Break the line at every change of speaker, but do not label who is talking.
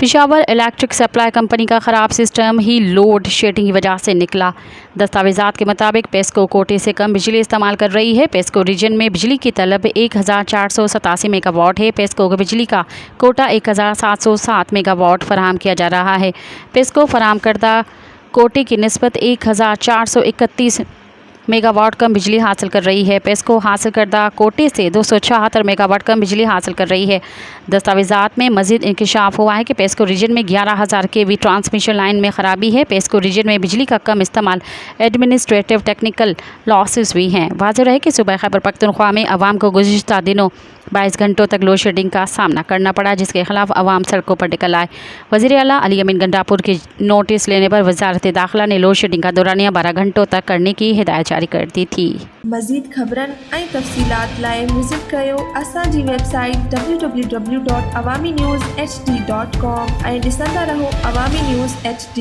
Peshawar electric supply company का ख़राब system ही load shedding की वजह से निकला। दस्तावेज़ात के मुताबिक पेस्को कोटे से कम बिजली इस्तेमाल कर रही है। पेस्को रीजन में बिजली की तलब 1487 मेगावाट है। पेस्को को बिजली का कोटा 1707 मेगावाट फराहम किया जा रहा है। पेस्को फराहम करदा कोटे की निस्बत 1431 मेगावाट कम बिजली हासिल कर रही है। पेस्को हासिल करदा कोटे से 276 मेगावाट कम बिजली हासिल कर रही है। दस्तावेज़ात में मज़ीद इंकशाफ हुआ है कि पेस्को रीजन में 11,000 kV ट्रांसमिशन लाइन में ख़राबी है। पेस्को रीजन में बिजली का कम इस्तेमाल एडमिनिस्ट्रेटिव टेक्निकल लॉसेस भी हैं। वाज़ेह रहे कि सूबा खैबर पख्तूनख्वा में अवाम को गुज़िश्ता दिनों 22 घंटों तक लोड शेडिंग का सामना करना पड़ा, जिसके खिलाफ अवाम सड़कों पर निकल आए। वज़ीर आला अली अमीन गंडापुर की नोटिस लेने पर वज़ारत दाखिला ने लोड शेडिंग का दौरानिया 12 घंटों तक करने की हिदायत जारी कर दी थी।
मज़ीद ख़बरन ऐं तफ़सीलात लाइ विज़िट कयो असांजी वेबसाइट www.awamiNewsHD.com ऐं ॾिसंदा रहो अवामी न्यूज़ HD।